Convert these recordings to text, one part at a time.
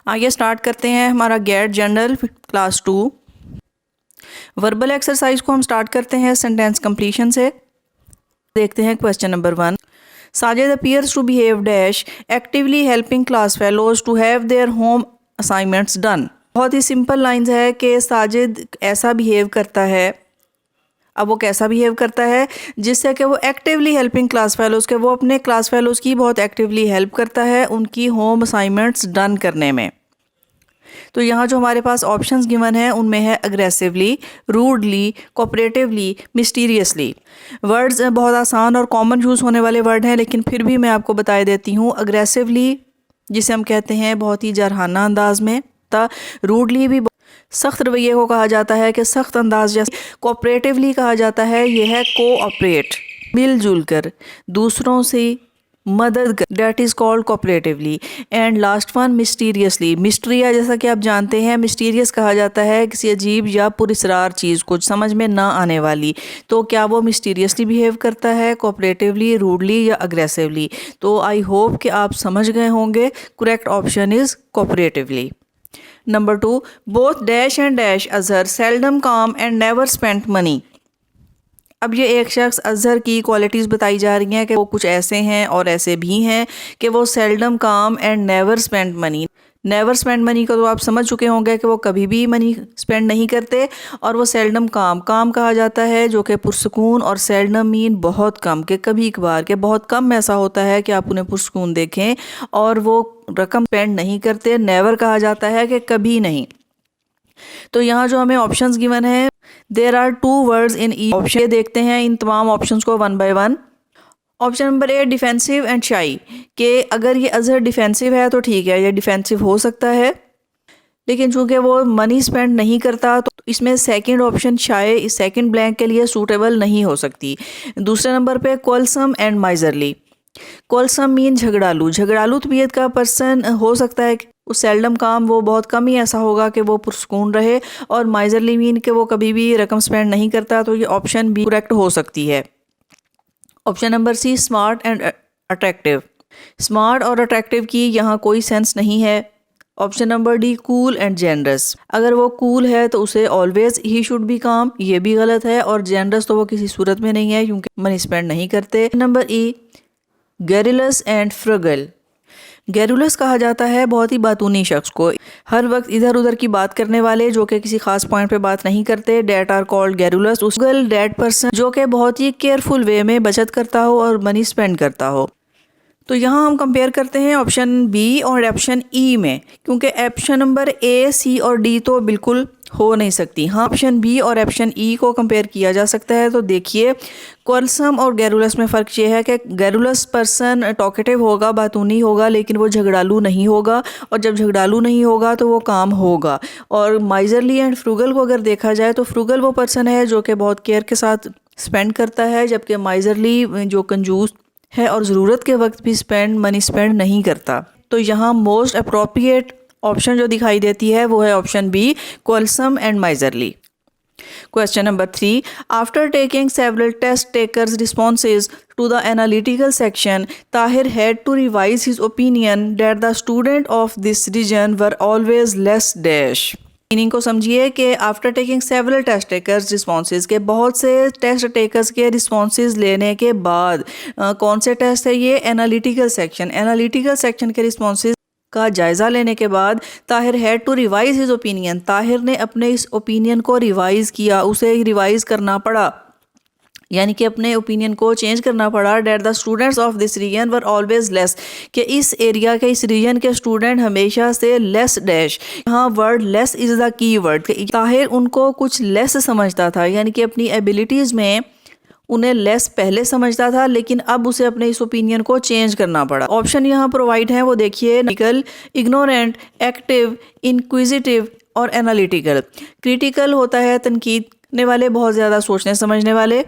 आइए स्टार्ट करते हैं हमारा get general class 2 verbal exercise को हम स्टार्ट करते हैं सेंटेंस कंप्लीशन से। देखते हैं question number 1। Sajid appears to behave dash actively helping class fellows to have their home assignments done. बहुत ही सिंपल लाइंस है कि साजिद ऐसा बिहेव करता है। अब वो कैसा बिहेव करता है जिससे कि वो एक्टिवली हेल्पिंग क्लास फेलोज़ के वो अपने क्लास फेलोज़ की बहुत एक्टिवली हेल्प करता है उनकी होम असाइनमेंट्स डन करने में। तो यहाँ जो हमारे पास ऑप्शंस गिवन है उनमें है aggressively, rudely, cooperatively, mysteriously. Words बहुत आसान और कॉमन यूज़ होने वाले वर्ड हैं, लेकिन फिर भी मैं आपको बता देती हूँ। अग्रेसिवली जिसे हम कहते हैं बहुत ही जरहाना अंदाज में, रूडली भी सख्त रवैये को कहा जाता है कि सख्त अंदाज जैसे। कोऑपरेटिवली कहा जाता है यह है कोऑपरेट, मिलजुल कर दूसरों से मदद कर, that is called cooperatively. And last one mysteriously. मिस्ट्रिया जैसा कि आप जानते हैं मिस्टीरियस कहा जाता है किसी अजीब या पुरस्रार चीज़ को समझ में ना आने वाली। तो क्या वो मिस्टीरियसली बिहेव करता है, कोऑपरेटिवली, रूडली या अग्रेसिवली? तो आई होप कि आप समझ गए होंगे। Correct option is cooperatively. Number 2, both dash and dash Azhar seldom came and never spent money. अब ये एक शख्स अजहर की क्वालिटीज़ बताई जा रही हैं कि वो कुछ ऐसे हैं और ऐसे भी हैं कि वो seldom came and never spend money. Never spend money को तो आप समझ चुके होंगे कि वो कभी भी मनी स्पेंड नहीं करते। और वो सेल्डम काम कहा जाता है जो कि पुरसकून, और सेल्डम मीन बहुत कम, के कभी कभार के बहुत कम ऐसा होता है कि आप उन्हें पुरसकून देखें और वो रकम स्पेंड नहीं करते। नेवर कहा जाता है कि कभी नहीं। तो यहाँ जो हमें ऑप्शंस गिवन है there are 2 words in each option. देखते हैं इन तमाम ऑप्शंस को one by one. Option number A defensive and shy, कि अगर ये अजहर डिफेंसिव है तो ठीक है, ये डिफेंसिव हो सकता है, लेकिन चूंकि वो मनी स्पेंड नहीं करता तो इसमें सेकंड ऑप्शन शाय इस सेकंड ब्लैंक के लिए सूटेबल नहीं हो सकती। दूसरे नंबर पे कोलसम एंड माइजरली। कोलसम मीन झगड़ालू, झगड़ालू तबीयत का पर्सन हो सकता है। उस सेल्डम काम वो बहुत कम ही ऐसा होगा कि वो पुरसकून रहे। और माइजरली मीन कि वो कभी भी रकम स्पेंड नहीं करता। तो ये ऑप्शन बी करेक्ट हो सकती है। Option number C smart and attractive. Smart और अट्रैक्टिव की यहाँ कोई सेंस नहीं है। Option number D cool and generous. अगर वो कूल है तो उसे ऑलवेज ही शुड बी काम, ये भी गलत है। और जेनरस तो वो किसी सूरत में नहीं है क्योंकि मनी स्पेंड नहीं करते। Number E garrulous and frugal. Garrulous कहा जाता है बहुत ही बातूनी शख्स को, हर वक्त इधर उधर की बात करने वाले जो कि किसी खास पॉइंट पे बात नहीं करते। That are called garrulous. उसगल डेट पर्सन जो कि बहुत ही केयरफुल वे में बचत करता हो और मनी स्पेंड करता हो। तो यहाँ हम कंपेयर करते हैं ऑप्शन बी और ऑप्शन ई में, क्योंकि ऑप्शन नंबर ए, सी और डी तो बिल्कुल हो नहीं सकती। हाँ, ऑप्शन बी और ऑप्शन ई को कंपेयर किया जा सकता है। तो देखिए कोलसम और गैरुलस में फ़र्क ये है कि गैरुलस पर्सन टॉकेटिव होगा, बातूनी होगा, लेकिन वो झगड़ालू नहीं होगा। और जब झगड़ालू नहीं होगा तो वो काम होगा। और माइजरली एंड फ्रूगल को अगर देखा जाए तो फ्रूगल वो पर्सन है जो कि बहुत केयर के साथ स्पेंड करता है, जबकि माइजरली जो कंजूस है और ज़रूरत के वक्त भी मनी स्पेंड नहीं करता। तो यहाँ मोस्ट अप्रोप्रिएट ऑप्शन जो दिखाई देती है वो है ऑप्शन बी कोलसम and miserly. Question number 3, after taking several test takers responses to the analytical section, Tahir had to revise his opinion that the student of this region were always less dash. Meaning को समझिए कि after taking several test takers responses के बहुत से test takers के responses लेने के बाद कौन से टेस्ट है ये? Analytical section. एनालिटिकल सेक्शन के रिस्पॉन्सेज का जायज़ा लेने के बाद Tahir had to revise his opinion, Tahir ने अपने इस ओपिनियन को रिवाइज़ किया, उसे रिवाइज़ करना पड़ा, यानी कि अपने ओपिनियन को चेंज करना पड़ा। That the students of this region were always less, कि इस एरिया के, इस रीजन के स्टूडेंट हमेशा से लेस डैश। यहाँ word less is the key word. Tahir उनको कुछ लेस समझता था, यानी कि अपनी एबिलिटीज़ में उन्हें लेस पहले समझता था, लेकिन अब उसे अपने इस ओपिनियन को चेंज करना पड़ा। ऑप्शन यहाँ प्रोवाइड हैं, वो देखिए, क्रिटिकल, इग्नोरेंट, एक्टिव, इंक्विजिटिव और एनालिटिकल। क्रिटिकल होता है तनकीद करने वाले, बहुत ज़्यादा सोचने समझने वाले।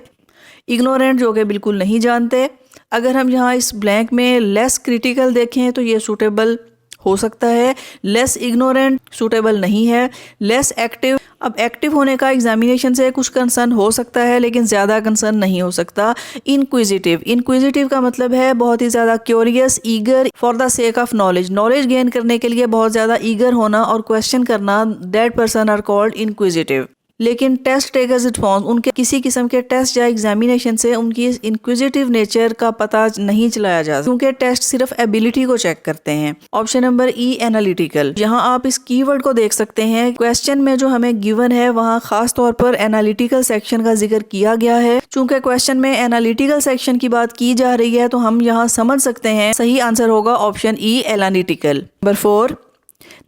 इग्नोरेंट जो कि बिल्कुल नहीं जानते। अगर हम यहाँ इस ब्लैंक में लेस क्रिटिकल देखें तो ये सूटेबल हो सकता है। लेस इग्नोरेंट सूटेबल नहीं है। लेस एक्टिव, अब एक्टिव होने का एग्जामिनेशन से कुछ कंसर्न हो सकता है लेकिन ज़्यादा कंसर्न नहीं हो सकता। इंक्विजिटिव का मतलब है बहुत ही ज़्यादा curious, eager for the sake of knowledge, knowledge gain करने के लिए बहुत ज़्यादा ईगर होना और क्वेश्चन करना, that person are called inquisitive. लेकिन टेस्ट टेकर्स रिस्पॉन्स, उनके किसी किस्म के टेस्ट या एग्जामिनेशन से उनकी इंक्विजिटिव नेचर का पता नहीं चलाया जा सकता, क्योंकि टेस्ट सिर्फ एबिलिटी को चेक करते हैं। ऑप्शन नंबर ई एनालिटिकल। यहाँ आप इस कीवर्ड को देख सकते हैं, क्वेश्चन में जो हमें गिवन है वहाँ खास तौर पर एनालिटिकल सेक्शन का जिक्र किया गया है। चूंकि क्वेश्चन में एनालिटिकल सेक्शन की बात की जा रही है तो हम यहाँ समझ सकते हैं सही आंसर होगा option E analytical. Number 4,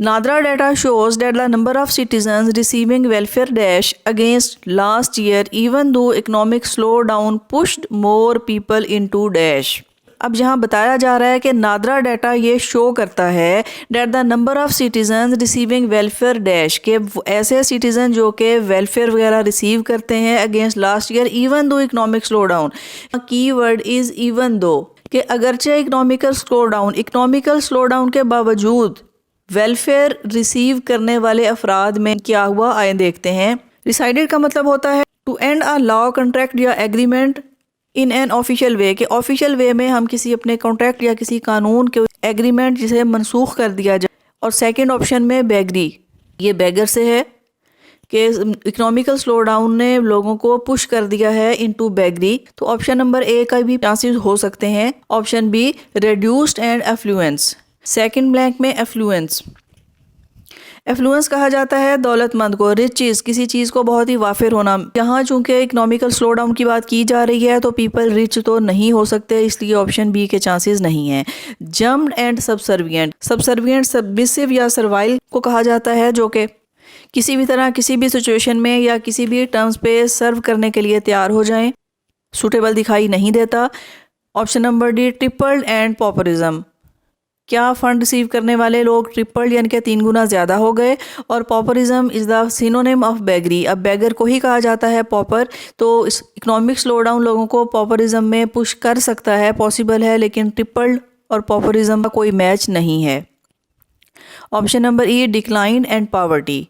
NADRA data shows that the number of citizens receiving welfare dash against last year, even though economic slowdown pushed more people into dash. अब यहाँ बताया जा रहा है कि नादरा डाटा ये शो करता है that the number of citizen receiving welfare dash, के ऐसे सिटीजन जो कि वेलफेयर वगैरह रिसीव करते हैं against last year even though economic slow down. की वर्ड इज़ इवन दो, कि अगरचे इकोनॉमिकल स्लो डाउन के बावजूद वेलफेयर रिसीव करने वाले अफराद में क्या हुआ, आए देखते हैं। रिसाइडेड का मतलब होता है to and a law, contract या agreement in an official way, के ऑफिशियल वे में हम किसी अपने कॉन्ट्रैक्ट या किसी कानून के एग्रीमेंट जिसे मनसूख कर दिया जाए। और सेकंड ऑप्शन में बेगरी, ये बेगर से है कि इकोनॉमिकल स्लो डाउन ने लोगों को पुश कर दिया है इनटू बेगरी। तो ऑप्शन नंबर ए का भी चांसेस हो सकते हैं। Option be reduced and affluence. Second blank में एफ्लुएंस कहा जाता है दौलतमंद को, रिच चीज़, किसी चीज़ को बहुत ही वाफिर होना। यहाँ चूंकि इकोनॉमिकल स्लो डाउन की बात की जा रही है तो पीपल रिच तो नहीं हो सकते, इसलिए ऑप्शन बी के चांसेस नहीं हैं। जम्ड एंड सबसर्विएंट सबमिसिव या सर्वाइल को कहा जाता है, जो कि किसी भी तरह किसी भी सिचुएशन में या किसी भी टर्म्स पे सर्व करने के लिए तैयार हो जाएं, सूटेबल दिखाई नहीं देता। Option number D tripled and populism, क्या फ़ंड रिसीव करने वाले लोग ट्रिपल यानी कि 3 गुना ज़्यादा हो गए। और pauperism is the synonym of beggary, अब बेगर को ही कहा जाता है पॉपर। तो इस इकोनॉमिक स्लो डाउन लोगों को पॉपरिज्म में पुश कर सकता है, पॉसिबल है, लेकिन ट्रिपल और पॉपरिज्म का कोई मैच नहीं है। Option number E decline and poverty,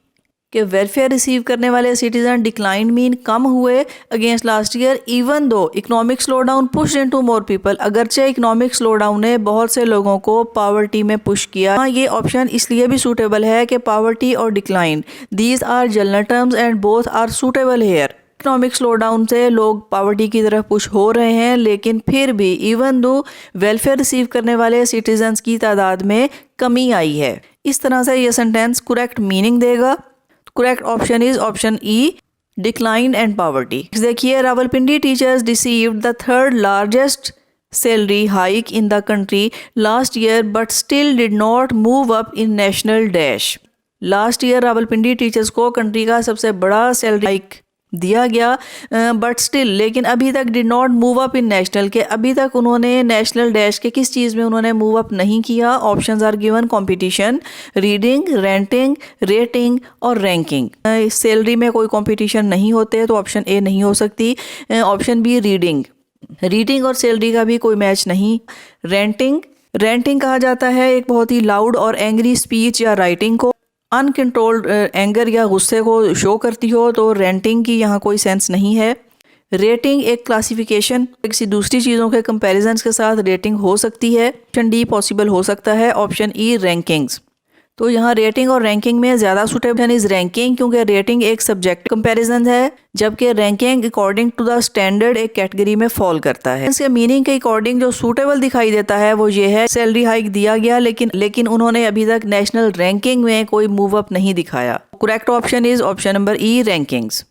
कि वेलफेयर रिसीव करने वाले सिटीजन डिक्लाइन मीन कम हुए against last year even though economic slow down push into more people, अगरचे इकोनॉमिक स्लो डाउन ने बहुत से लोगों को पॉवर्टी में पुश किया। ये ऑप्शन इसलिए भी सूटेबल है कि पॉवर्टी और decline these are general terms and both are suitable here. Economic slowdown से लोग पॉवर्टी की तरफ पुश हो रहे हैं, लेकिन फिर भी इवन दो वेलफेयर रिसीव करने वाले सिटीजन्स की तादाद में कमी आई है। इस तरह से ये सेंटेंस करेक्ट मीनिंग देगा। Correct option is option E decline and poverty. देखिए, Rawalpindi teachers received the 3rd largest salary hike in the country last year but still did not move up in national dash. Last year Rawalpindi teachers को country का सबसे बड़ा salary hike दिया गया, but still, लेकिन अभी तक did not move up in national, के अभी तक उन्होंने नेशनल डैश के किस चीज़ में उन्होंने मूव अप नहीं किया। Options are given competition, reading, renting, rating और रैंकिंग। सैलरी में कोई कंपटीशन नहीं होते तो ऑप्शन ए नहीं हो सकती। ऑप्शन बी रीडिंग और सैलरी का भी कोई मैच नहीं। रेंटिंग कहा जाता है एक बहुत ही लाउड और एंग्री स्पीच या राइटिंग को, अनकंट्रोल्ड एंगर या गुस्से को शो करती हो, तो रेंटिंग की यहाँ कोई सेंस नहीं है। रेटिंग एक क्लासिफिकेशन, किसी दूसरी चीज़ों के कंपैरिजन्स के साथ रेटिंग हो सकती है। ऑप्शन डी पॉसिबल हो सकता है। ऑप्शन ई रैंकिंग्स, तो यहाँ रेटिंग और रैंकिंग में ज़्यादा सुटेबल इज रैंकिंग, क्योंकि रेटिंग एक सब्जेक्ट कंपैरिजन है जबकि ranking according to the standard एक कैटेगरी में फॉल करता है। इसके मीनिंग के अकॉर्डिंग जो सूटेबल दिखाई देता है वो ये है सैलरी हाइक दिया गया लेकिन उन्होंने अभी तक नेशनल रैंकिंग में कोई मूव अप नहीं दिखाया। Correct option is option number E rankings.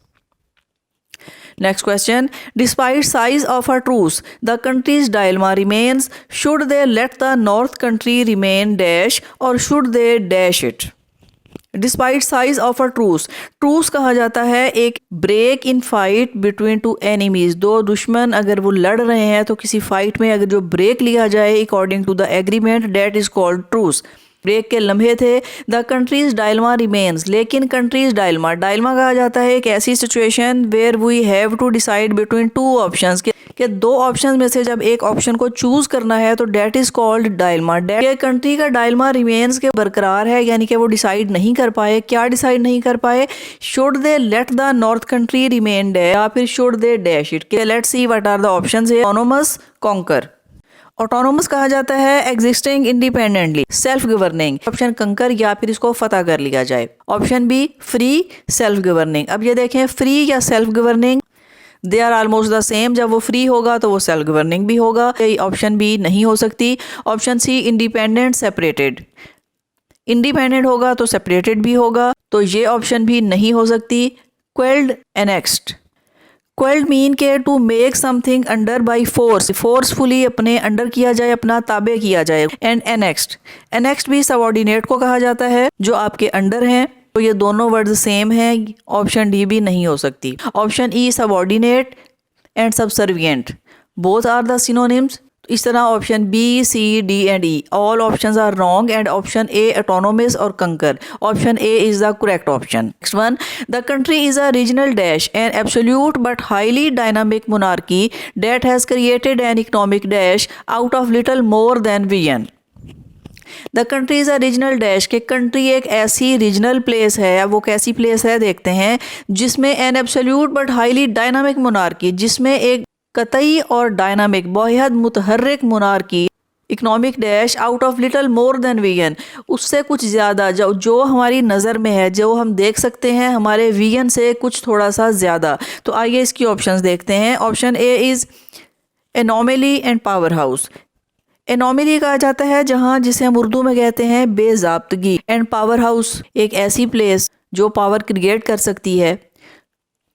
Next question. Despite size of a truce, the country's dilemma remains: should they let the North country remain dash or should they dash it? Despite size of a truce कहा जाता है एक break in fight between two enemies, दो दुश्मन अगर वो लड़ रहे हैं तो किसी फाइट में अगर जो ब्रेक लिया जाए according to the agreement that is called truce. Break के लम्हे थे। द कंट्रीज डायलमा रिमेन्स, लेकिन कंट्रीज डायलमा, डायलमा कहा जाता है एक ऐसी situation where we have to decide between two options, कि दो ऑप्शन में से जब एक ऑप्शन को चूज करना है तो that is called dilemma. Country का डायलमा रिमेन्स के बरकरार है, यानी कि वो डिसाइड नहीं कर पाए। क्या डिसाइड नहीं कर पाए? Should they let the north country remain dash, या फिर should they dash it. Let's see what are the options. Autonomous, conquer. Autonomous कहा जाता है existing independently, self governing. Option conquer, या फिर इसको फतह कर लिया जाए। Option B free, self governing. अब ये देखें, फ्री या self governing, they are almost the same. जब वो फ्री होगा तो वो सेल्फ गवर्निंग भी होगा। ऑप्शन बी नहीं हो सकती। Option C independent, separated. Independent होगा तो सेपरेटेड भी होगा, तो ये ऑप्शन भी नहीं हो सकती। Quelled, annexed. क्वेल्ड मीन के to make something under by force, forcefully अपने अंडर किया जाए, अपना ताबे किया जाए। एंड एनेक्स्ड, एनेक्स्ड भी सबऑर्डिनेट को कहा जाता है जो आपके अंडर हैं। तो ये दोनों वर्ड्स सेम हैं। ऑप्शन डी भी नहीं हो सकती। Option E subordinate and subservient, both are the synonyms. इस तरह option B, C, D and E, all options are wrong and option A autonomous और conquer, option A is the correct option. Next one, the country is a regional dash an absolute but highly dynamic monarchy that has created an economic dash out of little more than Vienna. The country is a regional dash, के country एक ऐसी regional place है। वो कैसी place है देखते हैं, जिसमें an absolute but highly dynamic monarchy, जिसमें एक कतई और डायनामिक बेहद मुतहर्रिक monarchy, economic dash out of little more than वियन, उससे कुछ ज़्यादा, जो हमारी नज़र में है, जो हम देख सकते हैं हमारे वियन से कुछ थोड़ा सा ज़्यादा। तो आइए इसकी ऑप्शंस देखते हैं। Option A is anomaly and power house. Anomaly कहा जाता है जहाँ, जिसे हम उर्दू में कहते हैं बेज़ाब्तगी, एंड पावर हाउस एक ऐसी प्लेस जो पावर क्रिएट कर सकती है।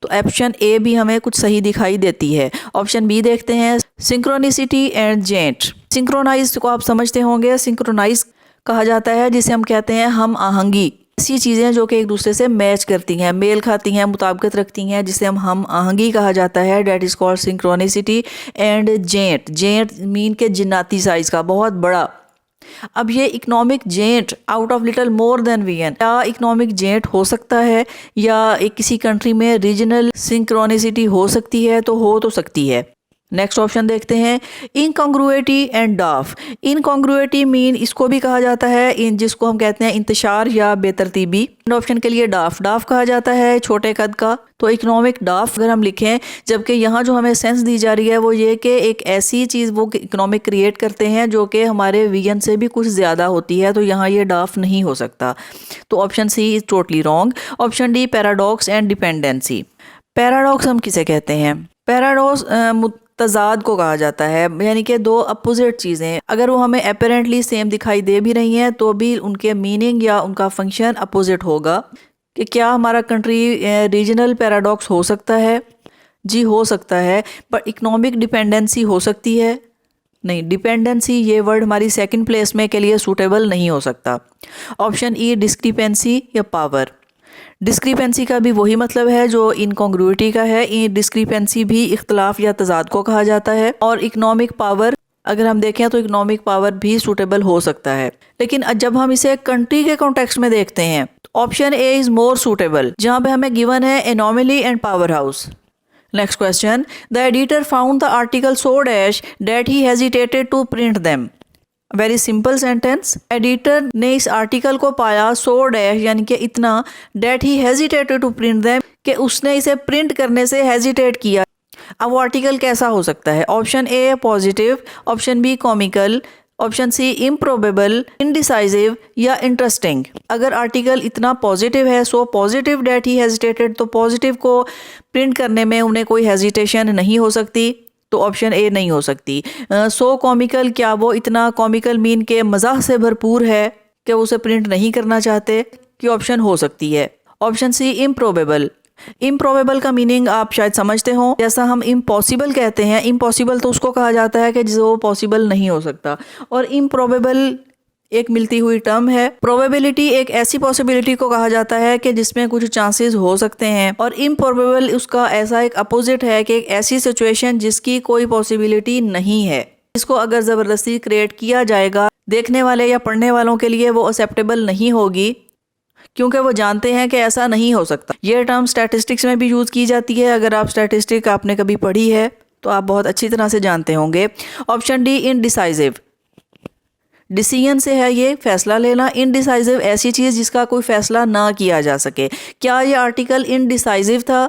तो ऑप्शन ए भी हमें कुछ सही दिखाई देती है। ऑप्शन बी देखते हैं, सिंक्रोनिसिटी एंड जेंट। सिंक्रोनाइज को आप समझते होंगे, सिंक्रोनाइज कहा जाता है जिसे हम कहते हैं हम आहंगी, ऐसी चीज़ें जो कि एक दूसरे से मैच करती हैं, मेल खाती हैं, मुताबिकत रखती हैं, जिसे हम आहंगी कहा जाता है। That is called synchronicity. And giant, giant mean के जिन्नाती साइज़ का, बहुत बड़ा। अब ये economic giant out of little more than Vienna, क्या इकोनॉमिक जेंट हो सकता है, या एक किसी कंट्री में रीजनल सिंक्रोनिसिटी हो सकती है? तो हो तो सकती है। नेक्स्ट ऑप्शन देखते हैं, इनकॉन्ग्रुएटी एंड डाफ। इनकॉन्ग्रुएटी मीन, इसको भी कहा जाता है जिसको हम कहते हैं इंतशार या बेतरतीबी। ऑप्शन के लिए डाफ, डाफ कहा जाता है छोटे कद का। तो इकोनॉमिक डाफ अगर हम लिखें, जबकि यहाँ जो हमें सेंस दी जा रही है वो ये कि एक ऐसी चीज़ वो इकोनॉमिक क्रिएट करते हैं जो कि हमारे वियन से भी कुछ ज़्यादा होती है, तो यहाँ ये डाफ नहीं हो सकता। तो option C is totally wrong. Option D paradox and dependency. Paradox हम किसे कहते हैं? पैराडॉक्स तजाद को कहा जाता है, यानी कि दो अपोजिट चीज़ें अगर वो हमें अपेरेंटली सेम दिखाई दे भी रही हैं तो भी उनके मीनिंग या उनका फंक्शन अपोजिट होगा। कि क्या हमारा कंट्री रीजनल पैराडॉक्स हो सकता है? जी हो सकता है, पर इकोनॉमिक डिपेंडेंसी हो सकती है? नहीं, डिपेंडेंसी ये वर्ड हमारी सेकंड प्लेस में के लिए सूटेबल नहीं हो सकता। ऑप्शन ई डिस्क्रिपेंसी या पावर। डिस्क्रिपेंसी का भी वही मतलब है जो इनकॉन्ग्रुइटी का है। डिस्क्रिपेंसी भी इख्तलाफ या तजाद को कहा जाता है। और इकोनॉमिक पावर अगर हम देखें तो इकोनॉमिक पावर भी सूटेबल हो सकता है, लेकिन जब हम इसे कंट्री के कॉन्टेक्स्ट में देखते हैं तो option A is more suitable, जहाँ पे हमें गिवन है anomaly and powerhouse. Next question, the editor found the article so dash that he hesitated to print them. Very simple sentence. Editor ने इस आर्टिकल को पाया सो डैश, यानी कि इतना, that he hesitated to print them, कि उसने इसे प्रिंट करने से हेजिटेट किया। अब वो आर्टिकल कैसा हो सकता है? Option A positive, option B comical, option C improbable, indecisive या इंटरेस्टिंग। अगर आर्टिकल इतना पॉजिटिव है, so positive that he hesitated, तो पॉजिटिव को प्रिंट करने में उन्हें कोई हेजिटेशन नहीं हो सकती, तो ऑप्शन ए नहीं हो सकती। सो कॉमिकल, क्या वो इतना कॉमिकल मीन के मजाक से भरपूर है कि वो उसे प्रिंट नहीं करना चाहते? कि ऑप्शन हो सकती है। Option C improbable. इम्प्रोबेबल का मीनिंग आप शायद समझते हो, जैसा हम इम्पॉसिबल कहते हैं, इम्पॉसिबल तो उसको कहा जाता है कि जो पॉसिबल नहीं हो सकता, और इम्प्रोबेबल एक मिलती हुई टर्म है। प्रोबेबिलिटी एक ऐसी पॉसिबिलिटी को कहा जाता है कि जिसमें कुछ चांसेस हो सकते हैं, और इम्प्रोबेबल उसका ऐसा एक अपोजिट है कि एक ऐसी सिचुएशन जिसकी कोई पॉसिबिलिटी नहीं है, इसको अगर ज़बरदस्ती क्रिएट किया जाएगा देखने वाले या पढ़ने वालों के लिए वो एक्सेप्टेबल नहीं होगी, क्योंकि वो जानते हैं कि ऐसा नहीं हो सकता। ये टर्म स्टैटिस्टिक्स में भी यूज़ की जाती है। अगर आप स्टैटिस्टिक आपने कभी पढ़ी है तो आप बहुत अच्छी तरह से जानते होंगे। ऑप्शन डी इनडिसाइसिव, डिसीजन से है ये फैसला लेना। इनडिसाइसिव ऐसी चीज़ जिसका कोई फैसला ना किया जा सके। क्या ये आर्टिकल इनडिसाइसिव था,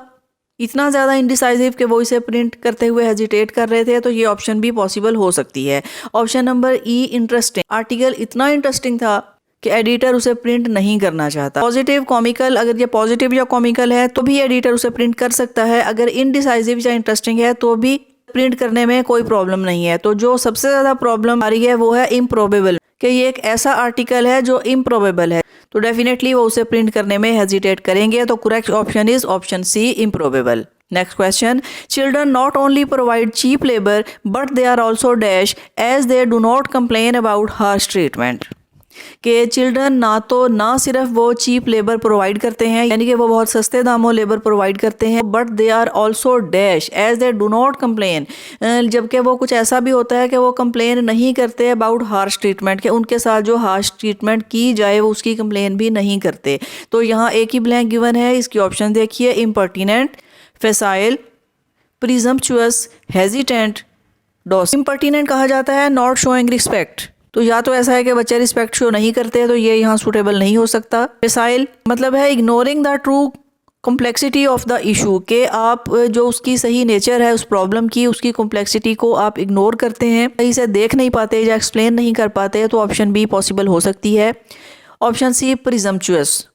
इतना ज़्यादा इनडिसाइसिव कि वो इसे प्रिंट करते हुए हेजिटेट कर रहे थे? तो ये ऑप्शन भी पॉसिबल हो सकती है। ऑप्शन नंबर ई इंटरेस्टिंग, आर्टिकल इतना इंटरेस्टिंग था कि एडिटर उसे प्रिंट नहीं करना चाहता। पॉजिटिव कॉमिकल, अगर ये पॉजिटिव या कॉमिकल है तो भी एडिटर उसे प्रिंट कर सकता है। अगर इनडिसाइसिव या इंटरेस्टिंग है तो भी प्रिंट करने में कोई प्रॉब्लम नहीं है। तो जो सबसे ज़्यादा प्रॉब्लम आ रही है वो है इम्प्रोबेबल, कि ये एक ऐसा आर्टिकल है जो इम्प्रोबेबल है, तो डेफिनेटली वो उसे प्रिंट करने में हेजिटेट करेंगे। तो correct option is option C improbable. Next question, children not only provide cheap labour but they are also dash as they do not complain about harsh treatment. कि children ना सिर्फ वो चीप लेबर प्रोवाइड करते हैं, यानी कि वो बहुत सस्ते दामों लेबर प्रोवाइड करते हैं, but they are also dash as they do not complain, जबकि वो कुछ ऐसा भी होता है कि वो कंप्लेन नहीं करते अबाउट हार्श ट्रीटमेंट, कि उनके साथ जो हार्श ट्रीटमेंट की जाए वो उसकी कंप्लेन भी नहीं करते। तो यहाँ एक ही ब्लैंक गिवन है, इसकी ऑप्शन देखिए, इम्पर्टिनेंट, फेसाइल, प्रिजम्पचुअस, हेजिटेंट, डॉस। इम्पर्टिनेंट कहा जाता है नॉट शोइंग रिस्पेक्ट, तो या तो ऐसा है कि बच्चे रिस्पेक्ट शो नहीं करते, तो ये यहाँ सूटेबल नहीं हो सकता। फेसाइल मतलब है ignoring the true complexity of the issue, के आप जो उसकी सही नेचर है उस प्रॉब्लम की, उसकी कॉम्प्लेक्सिटी को आप इग्नोर करते हैं, सही से देख नहीं पाते या एक्सप्लेन नहीं कर पाते, तो ऑप्शन बी पॉसिबल हो सकती है। ऑप्शन सी प्रिजम्पचुअस,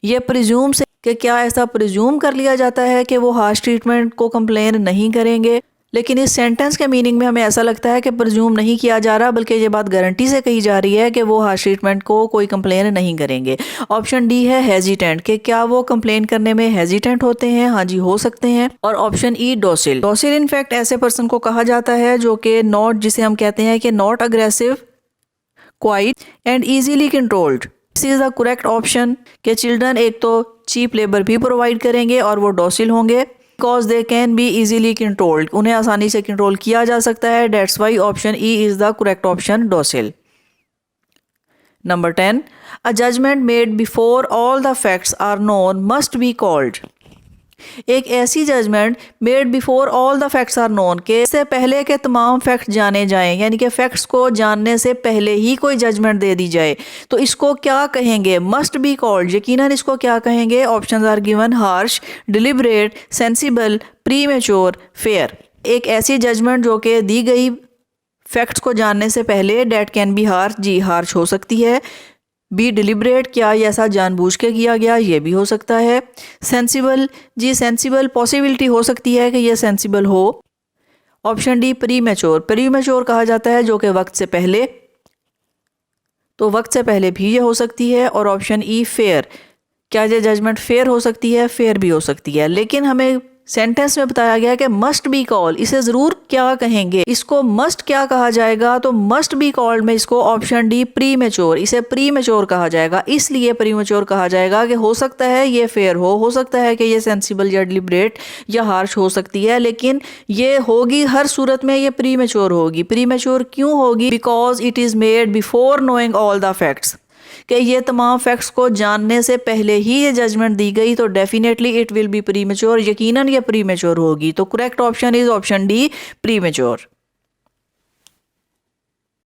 ये प्रिज्यूम से, कि क्या ऐसा प्रिज्यूम कर लिया जाता है कि वो हार्श ट्रीटमेंट को कंप्लेन नहीं करेंगे, लेकिन इस सेंटेंस के मीनिंग में हमें ऐसा लगता है कि प्रिज्यूम नहीं किया जा रहा, बल्कि ये बात गारंटी से कही जा रही है कि वो हार्श ट्रीटमेंट को कोई कंप्लेन नहीं करेंगे। ऑप्शन डी है हेजिटेंट, कि क्या वो कंप्लेन करने में हेजिटेंट होते हैं? हाँ जी, हो सकते हैं। और ऑप्शन ई डोसिल, डोसिल इनफैक्ट ऐसे पर्सन को कहा जाता है जो कि नॉट, जिसे हम कहते हैं कि not aggressive, quiet and easily controlled. This is the correct option, कि चिल्ड्रन एक तो चीप लेबर भी प्रोवाइड करेंगे और वो डोसिल होंगे, because they can be easily controlled, उन्हें आसानी से कंट्रोल किया जा सकता है। That's why option E is the correct option, docile. Number 10, a judgement made before all the facts are known must be called. एक ऐसी judgement made before all the facts are known, के इससे पहले के तमाम फैक्ट्स जाने जाएं, यानी कि फैक्ट्स को जानने से पहले ही कोई जजमेंट दे दी जाए, तो इसको क्या कहेंगे? मस्ट बी कॉल्ड, यकीनन इसको क्या कहेंगे? Options are given, harsh, deliberate, sensible, premature, fair. एक ऐसी जजमेंट जो कि दी गई फैक्ट्स को जानने से पहले, डेट कैन बी हार्श, जी हार्श हो सकती है। बी डिलिबरेट, क्या ये ऐसा जानबूझ के किया गया, ये भी हो सकता है। सेंसिबल, जी सेंसिबल पॉसिबिलिटी हो सकती है कि ये सेंसिबल हो। ऑप्शन डी प्रीमेच्योर, प्रीमेच्योर कहा जाता है जो कि वक्त से पहले, तो वक्त से पहले भी ये हो सकती है। और ऑप्शन ई फेयर, क्या ये जजमेंट फेयर हो सकती है? फेयर भी हो सकती है, लेकिन हमें सेंटेंस में बताया गया कि मस्ट बी कॉल, इसे ज़रूर क्या कहेंगे, इसको मस्ट क्या कहा जाएगा? तो मस्ट बी कॉल्ड में इसको ऑप्शन डी प्रीमेच्योर, इसे प्रीमेच्योर कहा जाएगा। इसलिए प्रीमेच्योर कहा जाएगा कि हो सकता है ये फेयर हो सकता है कि ये सेंसिबल या डिलिबरेट या हार्श हो सकती है, लेकिन ये होगी हर सूरत में, ये प्रीमेच्योर होगी। प्रीमेच्योर क्यों होगी? Because it is made before knowing all the facts, कि ये तमाम फैक्ट्स को जानने से पहले ही ये जजमेंट दी गई, तो definitely it will be premature, यकीनन ये प्रीमेच्योर होगी। तो correct option is option D premature.